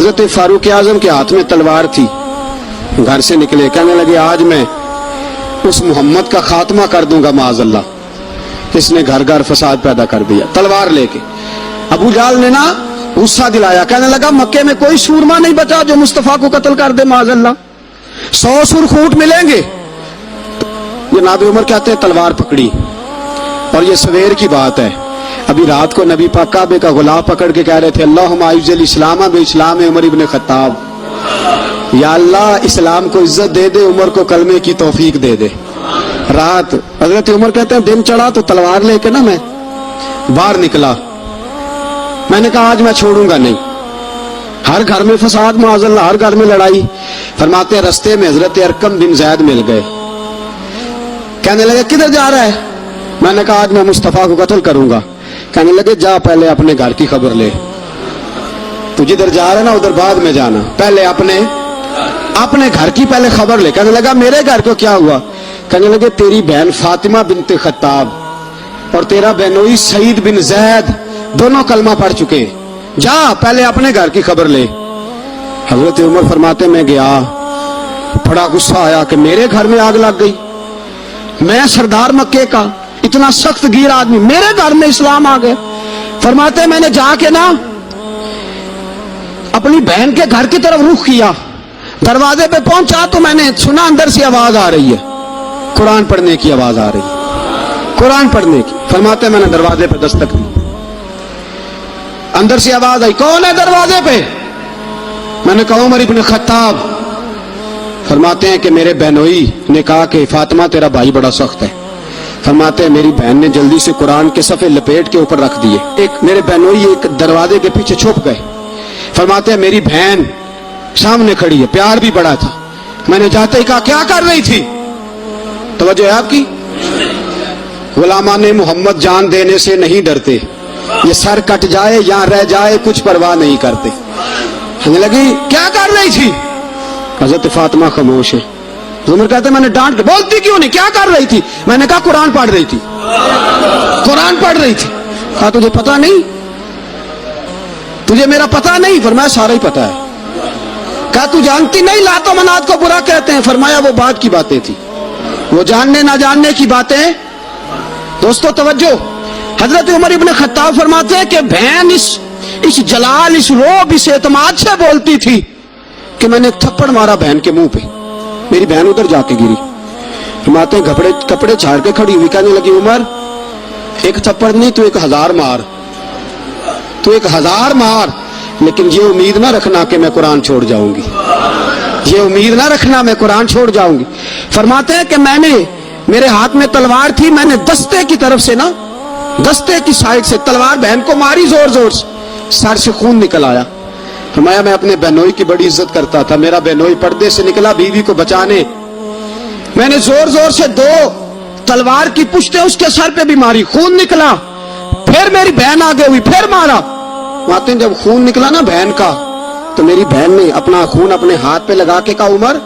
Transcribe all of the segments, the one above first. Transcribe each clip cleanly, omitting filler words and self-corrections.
حضرت فاروق اعظم کے ہاتھ میں تلوار تھی، گھر سے نکلے، کہنے لگے آج میں اس محمد کا خاتمہ کر دوں گا معاذ اللہ، اس نے گھر گھر فساد پیدا کر دیا تلوار لے کے۔ ابو جہل نے نا غصہ دلایا، کہنے لگا مکے میں کوئی سورما نہیں بچا جو مصطفیٰ کو قتل کر دے معاذ اللہ، 100 سرخوٹ ملیں گے۔ جناب عمر کہتے ہیں تلوار پکڑی، اور یہ سویر کی بات ہے، ابھی رات کو نبی پاک کعبے کا غلاف پکڑ کے کہہ رہے تھے اللہم اعز الاسلام باسلام عمر ابن خطاب، یا اللہ اسلام کو عزت دے دے، عمر کو کلمے کی توفیق دے دے۔ رات حضرت عمر کہتے ہیں دن چڑھا تو تلوار لے کے نا میں باہر نکلا، میں نے کہا آج میں چھوڑوں گا نہیں، ہر گھر میں فساد معاذ اللہ، ہر گھر میں لڑائی۔ فرماتے ہیں رستے میں حضرت ارقم بن زید مل گئے، کہنے لگے کدھر جا رہا ہے؟ میں نے کہا آج میں مصطفیٰ کو قتل کروں گا۔ کہنے لگے جا پہلے اپنے گھر کی خبر لے، تو جدھر جا رہا ہے نا ادھر بعد میں جانا، پہلے اپنے گھر کی پہلے خبر لے۔ کہنے لگا میرے گھر کو کیا ہوا؟ کہنے لگے تیری بہن فاطمہ بنت خطاب اور تیرا بہنوئی سعید بن زید دونوں کلمہ پڑھ چکے، جا پہلے اپنے گھر کی خبر لے۔ حضرت عمر فرماتے میں گیا، بڑا غصہ آیا کہ میرے گھر میں آگ لگ گئی، میں سردار مکے کا اتنا سخت گیر آدمی، میرے گھر میں اسلام آ گئے۔ فرماتے میں نے جا کے نا اپنی بہن کے گھر کی طرف رخ کیا، دروازے پہ پہنچا تو میں نے سنا اندر سے آواز آ رہی ہے، قرآن پڑھنے کی آواز آ رہی ہے، قرآن پڑھنے کی۔ فرماتے میں نے دروازے پہ دستک دی، اندر سے آواز آئی کون ہے دروازے پہ؟ میں نے کہا عمر ابن خطاب۔ فرماتے ہیں کہ میرے بہنوئی نے کہا کہ فاطمہ تیرا بھائی بڑا سخت ہے۔ فرماتے ہیں میری بہن نے جلدی سے قرآن کے صفحے لپیٹ کے اوپر رکھ دیے، ایک میرے بہنوئی ایک دروازے کے پیچھے چھپ گئے۔ فرماتے ہیں میری بہن سامنے کھڑی ہے، پیار بھی بڑا تھا، میں نے جاتے ہی کہا کیا کر رہی تھی؟ توجہ ہے آپ کی؟ غلامان محمد جان دینے سے نہیں ڈرتے، یہ سر کٹ جائے یا رہ جائے کچھ پرواہ نہیں کرتے۔ کہنے لگی کیا کر رہی تھی؟ حضرت فاطمہ خاموش ہے۔ عمر کہتے میں نے ڈانٹ، بولتی کیوں نہیں، کیا کر رہی تھی؟ میں نے کہا قرآن پڑھ رہی تھی، قرآن پڑھ رہی تھی۔ کہا تجھے پتا نہیں، تجھے میرا پتا نہیں؟ فرمایا سارا ہی پتا ہے۔ کہا تو جانتی نہیں لات و منات کو برا کہتے ہیں؟ فرمایا وہ بات کی باتیں تھی، وہ جاننے نہ جاننے کی باتیں۔ دوستو توجہ، حضرت عمر ابن خطاب فرماتے ہیں کہ بہن اس جلال، اس روب، اس اعتماد سے بولتی تھی کہ میں نے تھپڑ مارا بہن کے منہ پہ، میری بہن ادھر جا کے گری۔ فرماتے ہیں کپڑے چھاڑ کے کھڑی ہوئی، کہنے لگی عمر ایک تھپڑ نہیں تو 1000 مار، تو 1000 مار، لیکن یہ امید نہ رکھنا کہ میں قرآن چھوڑ جاؤں گی، یہ امید نہ رکھنا میں قرآن چھوڑ جاؤں گی۔ فرماتے ہیں کہ میرے ہاتھ میں تلوار تھی، میں نے دستے کی طرف سے نا، دستے کی سائڈ سے تلوار بہن کو ماری زور زور سے، سر سے خون نکل آیا۔ فرمایا میں اپنے بہنوئی کی بڑی عزت کرتا تھا، میرا بہنوئی پردے سے نکلا بیوی کو بچانے، میں نے زور زور سے 2 تلوار کی پشتیں اس کے سر پہ بھی ماری، خون نکلا، پھر میری بہن آگے ہوئی، پھر مارا۔ ماتے جب خون نکلا نا بہن کا تو میری بہن نے اپنا خون اپنے ہاتھ پہ لگا کے کہا عمر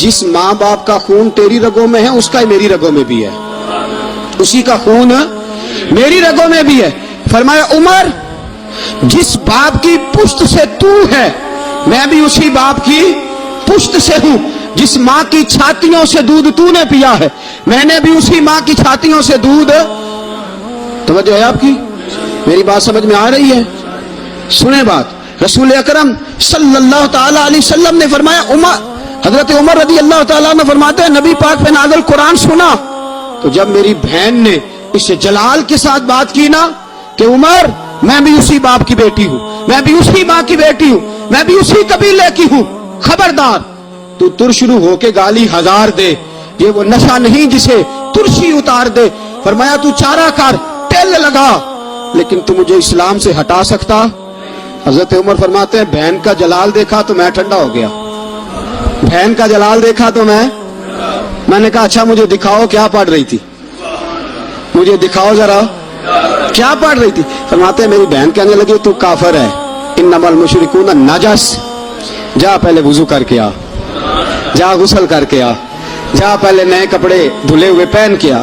جس ماں باپ کا خون تیری رگوں میں ہے اس کا ہی میری رگوں میں بھی ہے، اسی کا خون میری رگوں میں بھی ہے۔ فرمایا عمر جس باپ کی پشت سے تو ہے میں بھی اسی باپ کی پشت سے ہوں، جس ماں کی چھاتیوں سے دودھ تو نے پیا ہے میں نے بھی اسی ماں کی چھاتیوں سے دودھ۔ توجہ ہے آپ کی؟ میری بات سمجھ میں آ رہی ہے؟ سنیں بات، رسول اکرم صلی اللہ تعالی علیہ وسلم نے فرمایا، حضرت عمر رضی اللہ تعالیٰ عنہ فرماتے ہیں نبی پاک پہ نازل قرآن سنا تو جب میری بہن نے اس جلال کے ساتھ بات کی نا کہ عمر میں بھی اسی باپ کی بیٹی ہوں، میں بھی اسی ماں کی بیٹی ہوں، میں بھی اسی قبیلے کی ہوں، خبردار تو ترشرو ہو کے گالی 1000 دے، یہ وہ نشہ نہیں جسے ترشی اتار دے۔ فرمایا تو چارہ کر، تیل لگا، لیکن تو مجھے اسلام سے ہٹا سکتا؟ حضرت عمر فرماتے ہیں بہن کا جلال دیکھا تو میں ٹھنڈا ہو گیا، بہن کا جلال دیکھا تو میں نے کہا اچھا مجھے دکھاؤ کیا پڑھ رہی تھی، مجھے دکھاؤ ذرا کیا پڑھ رہی تھی۔ فرماتے ہیں میری بہن کہنے لگی تو کافر ہے، انما المشرکون نجس، جا پہلے وضو کر کے آ، جا غسل کر کے آ، جا پہلے نئے کپڑے دھلے ہوئے پہن کے آ،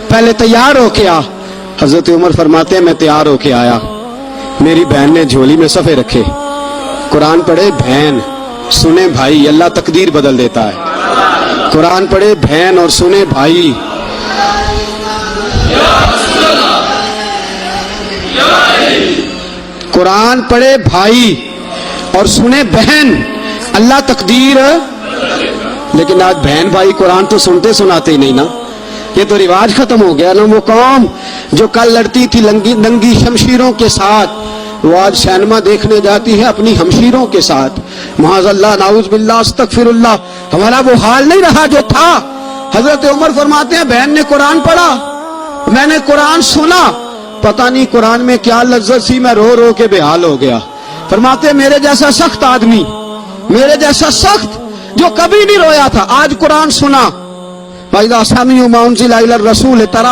پہلے تیار ہو کے آ۔ حضرت عمر فرماتے ہیں میں تیار ہو کے آیا، میری بہن نے جھولی میں صفحے رکھے، قرآن پڑھے بہن، سنے بھائی، اللہ تقدیر بدل دیتا ہے۔ قرآن پڑھے بہن اور سنے بھائی، قرآن پڑھے بھائی اور سنے بہن، اللہ تقدیر۔ لیکن آج بہن بھائی قرآن تو سنتے سناتے ہی نہیں نا، یہ تو رواج ختم ہو گیا نا۔ وہ قوم جو کل لڑتی تھی ننگی شمشیروں کے ساتھ، وہ آج سینما دیکھنے جاتی ہے اپنی ہمشیروں کے ساتھ۔ معاذ اللہ، نعوذ باللہ، استغفر اللہ۔ ہمارا وہ حال نہیں رہا جو تھا۔ حضرت عمر فرماتے ہیں بہن نے قرآن پڑھا، میں نے قرآن سنا، پتہ نہیں قرآن میں کیا لذت سی، میں رو رو کے بے حال ہو گیا۔ فرماتے ہیں میرے جیسا سخت آدمی، میرے جیسا سخت جو کبھی نہیں رویا تھا، آج قرآن سنا۔ وَإِذَا سَمِعُوا مَا أُنزِلَ إِلَى الرَّسُولِ تَرَى